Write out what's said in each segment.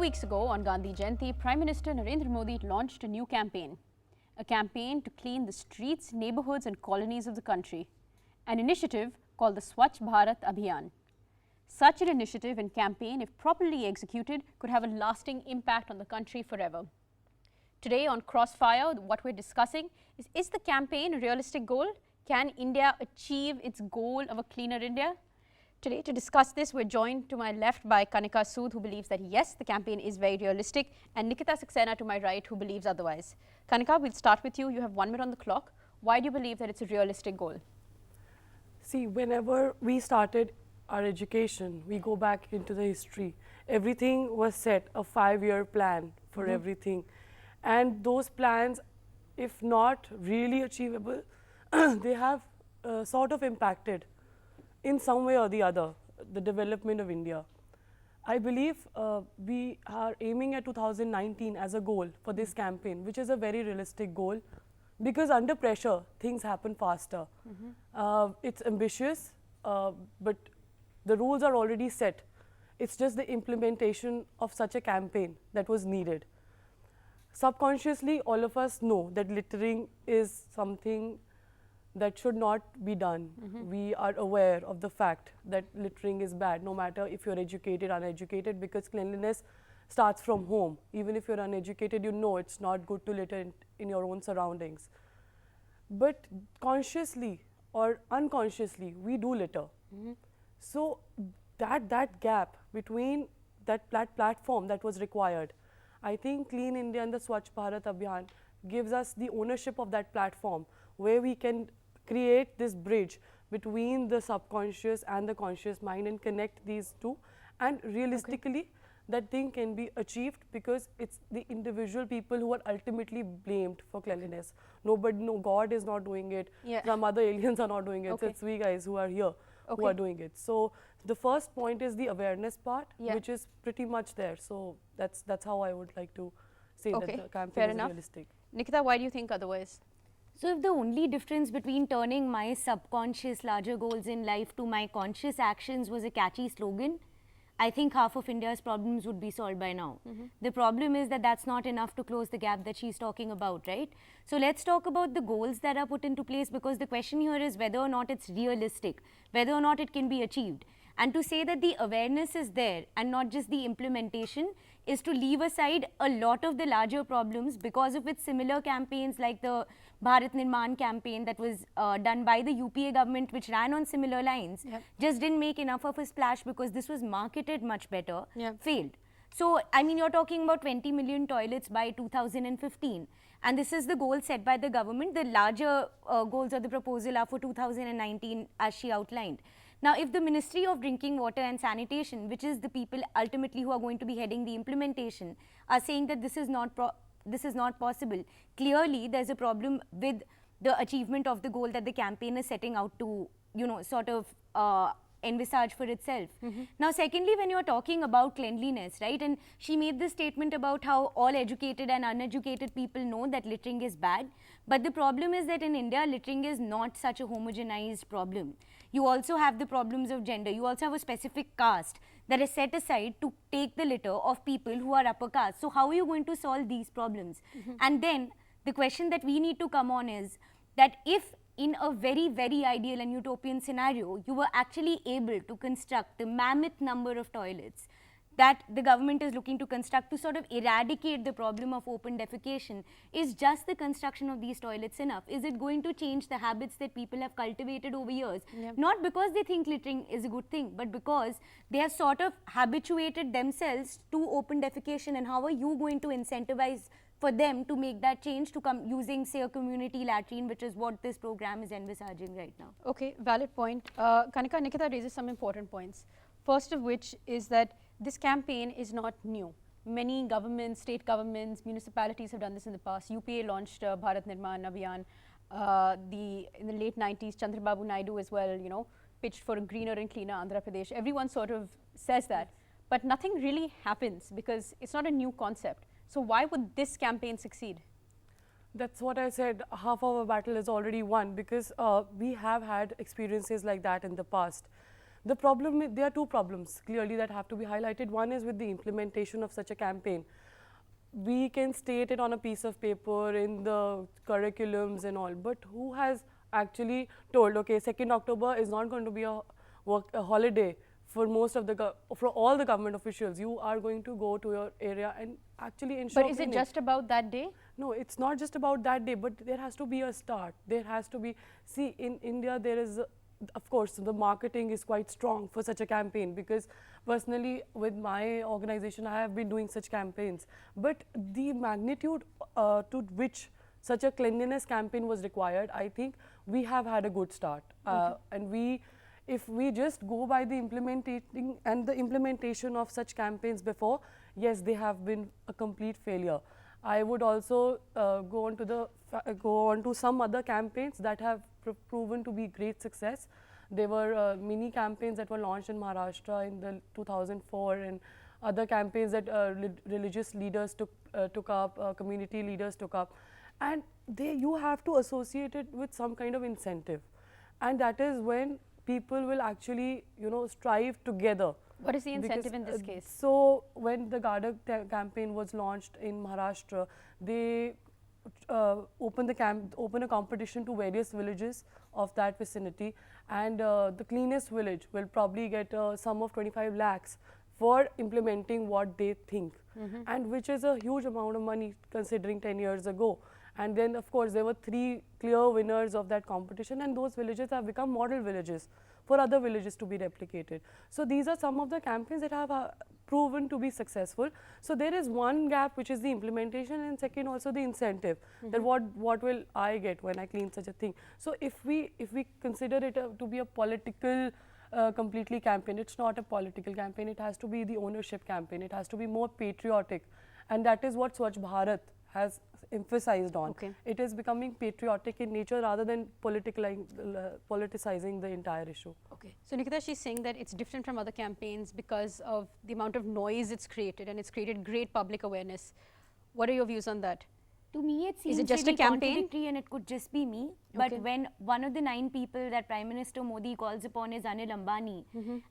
weeks ago, on Gandhi Jayanti, Prime Minister Narendra Modi launched a new campaign. A campaign to clean the streets, neighborhoods and colonies of the country. An initiative called the Swachh Bharat Abhiyan. Such an initiative and campaign, if properly executed, could have a lasting impact on the country forever. Today on Crossfire, what we're discussing is the campaign a realistic goal? Can India achieve its goal of a cleaner India? Today, to discuss this, we're joined to my left by Kanika Sood, who believes that yes, the campaign is very realistic, and Nikita Saxena to my right, who believes otherwise. Kanika, we'll start with you. You have 1 minute on the clock. Why do you believe that it's a realistic goal? See, whenever we started our education, we go back into the history. Everything was set, a 5-year plan for everything. And those plans, if not really achievable, they have sort of impacted in some way or the other the development of India. I believe we are aiming at 2019 as a goal for this campaign, which is a very realistic goal, because under pressure things happen faster. It's ambitious, but the rules are already set. It's just the implementation of such a campaign that was needed. Subconsciously, all of us know that littering is something that should not be done. We are aware of the fact that littering is bad, no matter if you're educated or uneducated, because cleanliness starts from home. Even if you're uneducated, you know it's not good to litter in your own surroundings. But consciously or unconsciously, we do litter. So that gap between that platform that was required, I think Clean India and the Swachh Bharat Abhiyan gives us the ownership of that platform, where we can create this bridge between the subconscious and the conscious mind and connect these two. And realistically, that thing can be achieved, because it's the individual people who are ultimately blamed for cleanliness. Nobody, no, God is not doing it. Some other aliens are not doing it. So it's we guys who are here who are doing it. So the first point is the awareness part, which is pretty much there. So that's how I would like to say that the campaign is realistic. Nikita, why do you think otherwise? So if the only difference between turning my subconscious larger goals in life to my conscious actions was a catchy slogan, I think half of India's problems would be solved by now. The problem is that that's not enough to close the gap that she's talking about, right? So let's talk about the goals that are put into place, because the question here is whether or not it's realistic, whether or not it can be achieved. And to say that the awareness is there and not just the implementation is to leave aside a lot of the larger problems, because of its similar campaigns like the Bharat Nirman campaign that was done by the UPA government, which ran on similar lines, just didn't make enough of a splash because this was marketed much better, failed. So, I mean, you're talking about 20 million toilets by 2015. And this is the goal set by the government. The larger goals of the proposal are for 2019, as she outlined. Now, if the Ministry of Drinking Water and Sanitation, which is the people ultimately who are going to be heading the implementation, are saying that this is not possible, clearly there's a problem with the achievement of the goal that the campaign is setting out to, you know, sort of envisage for itself. Now, secondly, when you're talking about cleanliness, right, and she made this statement about how all educated and uneducated people know that littering is bad, but the problem is that in India, littering is not such a homogenized problem. You also have the problems of gender. You also have a specific caste that is set aside to take the litter of people who are upper caste. So how are you going to solve these problems? And then the question that we need to come on is that if in a very, very ideal and utopian scenario, you were actually able to construct the mammoth number of toilets that the government is looking to construct to sort of eradicate the problem of open defecation, is just the construction of these toilets enough? Is it going to change the habits that people have cultivated over years? Not because they think littering is a good thing, but because they have sort of habituated themselves to open defecation. And how are you going to incentivize for them to make that change to come using, say, a community latrine, which is what this program is envisaging right now? Okay, valid point. Kanika, Nikita raises some important points. First of which is that this campaign is not new. Many governments, state governments, municipalities have done this in the past. UPA launched Bharat Nirman Abhiyan. In the late 90s, Chandrababu Naidu as well, you know, pitched for a greener and cleaner Andhra Pradesh. Everyone sort of says that, but nothing really happens because it's not a new concept. So why would this campaign succeed? That's what I said, half of our battle is already won, because we have had experiences like that in the past. The problem, there are two problems clearly that have to be highlighted. One is with the implementation of such a campaign. We can state it on a piece of paper in the curriculums and all, but who has actually told, okay, 2nd October is not going to be a holiday for most of the, for all the government officials. You are going to go to your area and actually ensure. But is it just about that day? No, it's not just about that day, but there has to be a start. There has to be, see, in India there is, of course, the marketing is quite strong for such a campaign, because personally with my organization I have been doing such campaigns. But the magnitude to which such a cleanliness campaign was required, I think we have had a good start. And if we just go by the implementation of such campaigns before, yes, they have been a complete failure. I would also go on to some other campaigns that have proven to be great success. There were mini campaigns that were launched in Maharashtra in the 2004, and other campaigns that religious leaders took up, community leaders took up, and you have to associate it with some kind of incentive, and that is when people will actually, you know, strive together. What is the incentive in this case? So when the Garda campaign was launched in Maharashtra, they opened a competition to various villages of that vicinity, and the cleanest village will probably get a sum of 25 lakhs for implementing what they think, and which is a huge amount of money considering 10 years ago. And then of course there were 3 clear winners of that competition, and those villages have become model villages for other villages to be replicated. So these are some of the campaigns that have proven to be successful. So there is one gap, which is the implementation, and second also the incentive, that what will I get when I clean such a thing. So if we consider it to be a political completely campaign, it's not a political campaign, it has to be the ownership campaign, it has to be more patriotic, and that is what Swachh Bharat has emphasized on. Okay. It is becoming patriotic in nature rather than politicizing the entire issue. Okay. So Nikita, she's saying that it's different from other campaigns because of the amount of noise it's created, and it's created great public awareness. What are your views on that? To me, it seems it just really a campaign? contradictory, and it could just be me. But when one of the 9 people that Prime Minister Modi calls upon is Anil Ambani,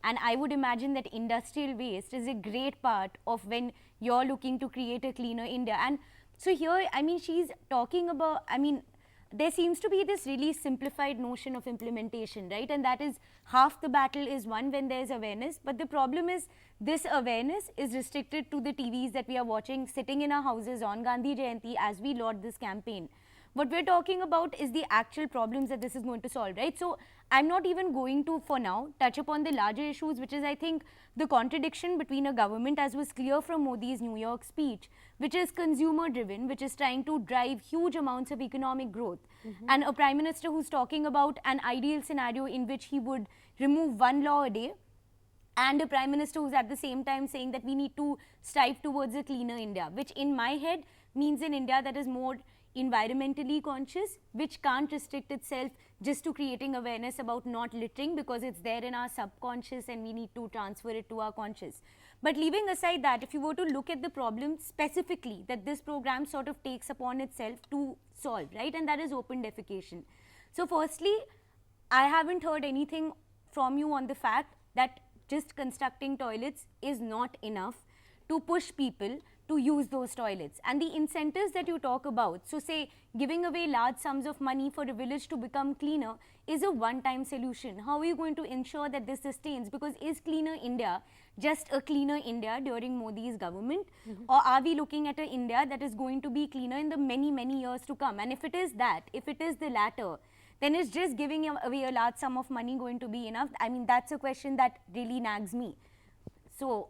and I would imagine that industrial waste is a great part of when you're looking to create a cleaner India. And so here, I mean, she's talking about, I mean, there seems to be this really simplified notion of implementation, right? And that is half the battle is won when there's awareness. But the problem is this awareness is restricted to the TVs that we are watching, sitting in our houses on Gandhi Jayanti as we laud this campaign. What we're talking about is the actual problems that this is going to solve, right? So I'm not even going to, for now, touch upon the larger issues, which is, I think, the contradiction between a government, as was clear from Modi's New York speech, which is consumer driven, which is trying to drive huge amounts of economic growth, and a prime minister who's talking about an ideal scenario in which he would remove 1 law a day, and a prime minister who's at the same time saying that we need to strive towards a cleaner India, which in my head means an India that is more environmentally conscious, which can't restrict itself just to creating awareness about not littering, because it's there in our subconscious and we need to transfer it to our conscious. But leaving aside that, if you were to look at the problem specifically that this program sort of takes upon itself to solve, right, and that is open defecation. So firstly, I haven't heard anything from you on the fact that just constructing toilets is not enough to push people to use those toilets. And the incentives that you talk about, so say giving away large sums of money for a village to become cleaner is a one-time solution. How are you going to ensure that this sustains? Because is Cleaner India just a cleaner India during Modi's government? Or are we looking at an India that is going to be cleaner in the many, many years to come? And if it is that, if it is the latter, then is just giving away a large sum of money going to be enough? I mean, that's a question that really nags me. So,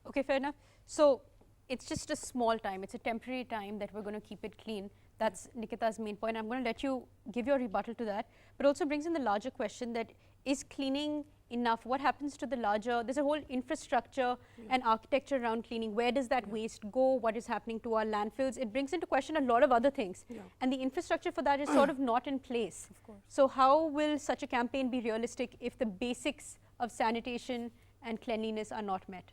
okay, fair enough. So it's just a small time, it's a temporary time that we're going to keep it clean. That's Nikita's main point. I'm going to let you give your rebuttal to that, but also brings in the larger question that is cleaning enough? What happens to the larger, there's a whole infrastructure and architecture around cleaning. Where does that waste go? What is happening to our landfills? It brings into question a lot of other things. And the infrastructure for that is sort of not in place. Of course. So how will such a campaign be realistic if the basics of sanitation and cleanliness are not met?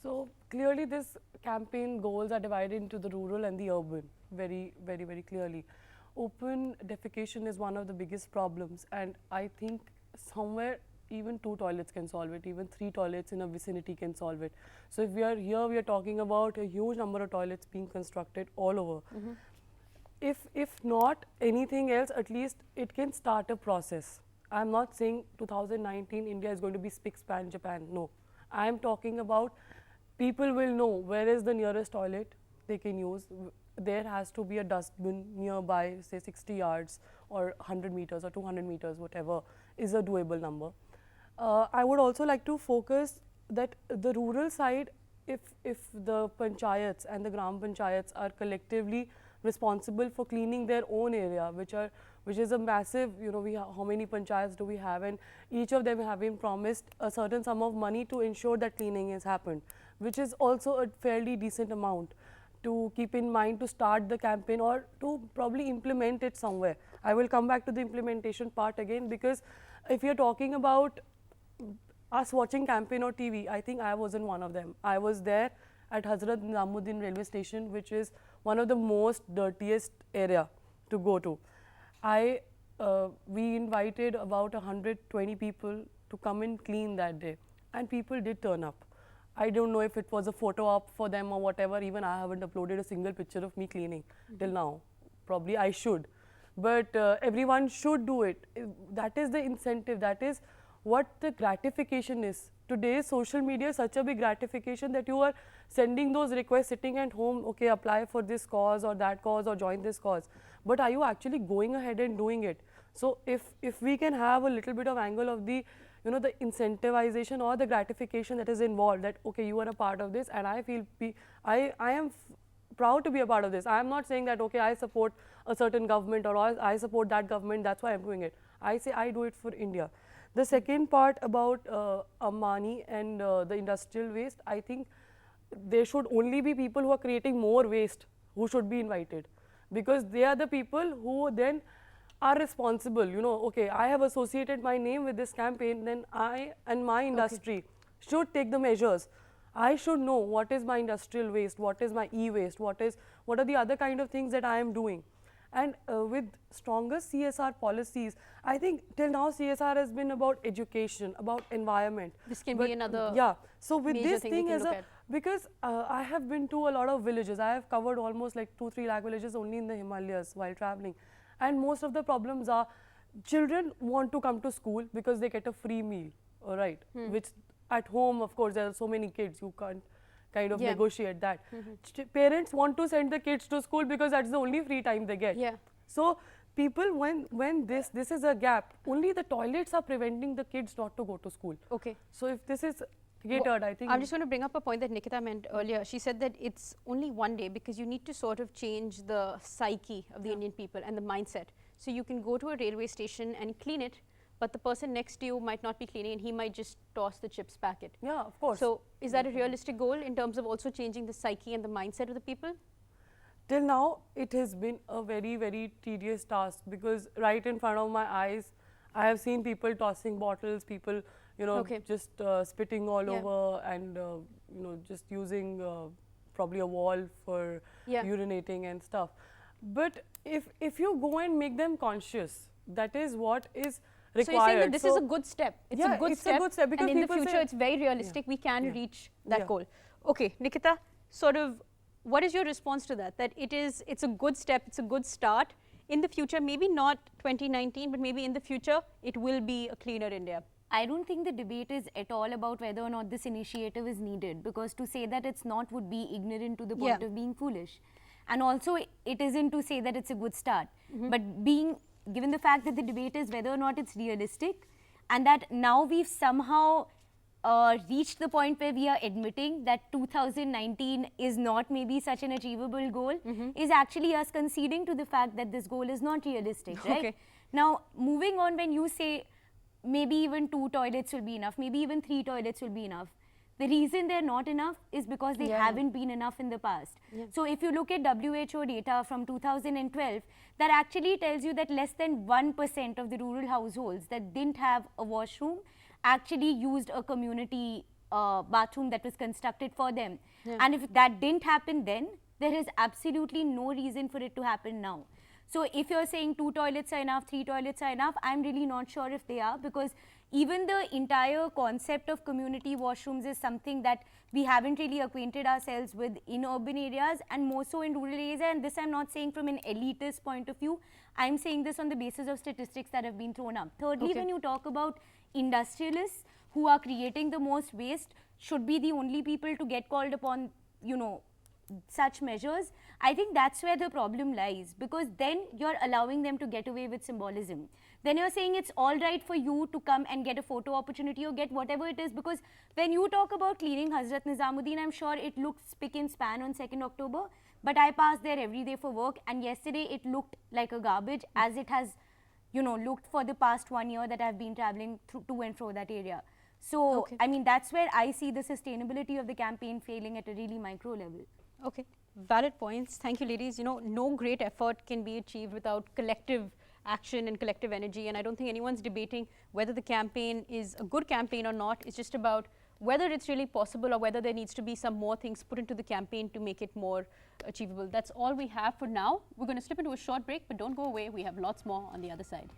So clearly this campaign goals are divided into the rural and the urban, very, very, very clearly. Open defecation is one of the biggest problems, and I think somewhere even 2 toilets can solve it, even 3 toilets in a vicinity can solve it. So if we are here, we are talking about a huge number of toilets being constructed all over. If not anything else, at least it can start a process. I'm not saying 2019 India is going to be spick span Japan, no. I'm talking about people will know where is the nearest toilet they can use. There has to be a dustbin nearby, say 60 yards or 100 meters or 200 meters, whatever is a doable number. I would also like to focus that the rural side, if the panchayats and the gram panchayats are collectively responsible for cleaning their own area, which is a massive, you know, how many panchayats do we have, and each of them have been promised a certain sum of money to ensure that cleaning has happened, which is also a fairly decent amount to keep in mind to start the campaign or to probably implement it somewhere. I will come back to the implementation part again, because if you're talking about us watching campaign or TV, I think I wasn't one of them. I was there at Hazrat Nizamuddin railway station, which is one of the most dirtiest area to go to. We invited about 120 people to come and clean that day, and people did turn up. I don't know if it was a photo op for them or whatever. Even I haven't uploaded a single picture of me cleaning till now. Probably I should, but everyone should do it. That is the incentive. That is what the gratification is. Today's social media is such a big gratification that you are sending those requests sitting at home, okay, apply for this cause or that cause or join this cause. But are you actually going ahead and doing it? So if we can have a little bit of angle of the, you know, the incentivization or the gratification that is involved, that okay, you are a part of this, and I feel I am proud to be a part of this. I am not saying that okay, I support a certain government or I support that government, that's why I'm doing it. I say I do it for India. The second part about Ambani and the industrial waste, I think there should only be people who are creating more waste who should be invited, because they are the people who then are responsible. You know, okay, I have associated my name with this campaign, then I and my industry should take the measures. I should know what is my industrial waste, what is my e-waste, what are the other kind of things that I am doing. And with stronger CSR policies, I think till now CSR has been about education, about environment. This can be another So with this thing as because I have been to a lot of villages. I have covered almost like 2-3 lakh villages only in the Himalayas while traveling. And most of the problems are children want to come to school because they get a free meal, all right, which at home, of course, there are so many kids, you can't kind of negotiate that. Parents want to send the kids to school because that's the only free time they get. So people, when this is a gap, only the toilets are preventing the kids not to go to school. Okay. So if this is catered, I think. I'm just going to bring up a point that Nikita meant earlier. She said that it's only one day because you need to sort of change the psyche of the Indian people and the mindset. So you can go to a railway station and clean it, but the person next to you might not be cleaning and he might just toss the chips packet. Yeah, of course. So is that a realistic goal in terms of also changing the psyche and the mindset of the people? Till now, it has been a very, very tedious task, because right in front of my eyes, I have seen people tossing bottles, people, you know, just spitting all over, and you know, just using probably a wall for urinating and stuff. But if you go and make them conscious, that is what is required. So you're saying that this is a good step. It's a good step, because and in the future it's very realistic. We can reach that goal. Okay, Nikita, sort of, what is your response to that? That it's a good step, it's a good start. In the future, maybe not 2019, but maybe in the future, it will be a cleaner India. I don't think the debate is at all about whether or not this initiative is needed, because to say that it's not would be ignorant to the point of being foolish. And also, it isn't to say that it's a good start. But given the fact that the debate is whether or not it's realistic, and that now we've somehow reached the point where we are admitting that 2019 is not maybe such an achievable goal, is actually us conceding to the fact that this goal is not realistic, right? Now, moving on, when you say maybe even 2 toilets will be enough, maybe even 3 toilets will be enough, the reason they're not enough is because they haven't been enough in the past. So if you look at WHO data from 2012, that actually tells you that less than 1% of the rural households that didn't have a washroom actually used a community bathroom that was constructed for them. And if that didn't happen then, there is absolutely no reason for it to happen now. So if you're saying 2 toilets are enough, 3 toilets are enough, I'm really not sure if they are, because Even the entire concept of community washrooms is something that we haven't really acquainted ourselves with in urban areas and more so in rural areas. And this I'm not saying from an elitist point of view. I'm saying this on the basis of statistics that have been thrown up. Thirdly, when you talk about industrialists who are creating the most waste, should be the only people to get called upon, you know, such measures, I think that's where the problem lies, because then you're allowing them to get away with symbolism. Then you're saying it's all right for you to come and get a photo opportunity or get whatever it is, because when you talk about cleaning Hazrat Nizamuddin, I'm sure it looked spick and span on 2nd October, but I pass there every day for work, and yesterday it looked like a garbage, as it has, you know, looked for the past 1 year that I've been traveling to and fro that area. So, I mean, that's where I see the sustainability of the campaign failing at a really micro level. Okay, valid points. Thank you, ladies. You know, no great effort can be achieved without collective action and collective energy, and I don't think anyone's debating whether the campaign is a good campaign or not. It's just about whether it's really possible or whether there needs to be some more things put into the campaign to make it more achievable. That's all we have for now. We're going to slip into a short break, but don't go away. We have lots more on the other side.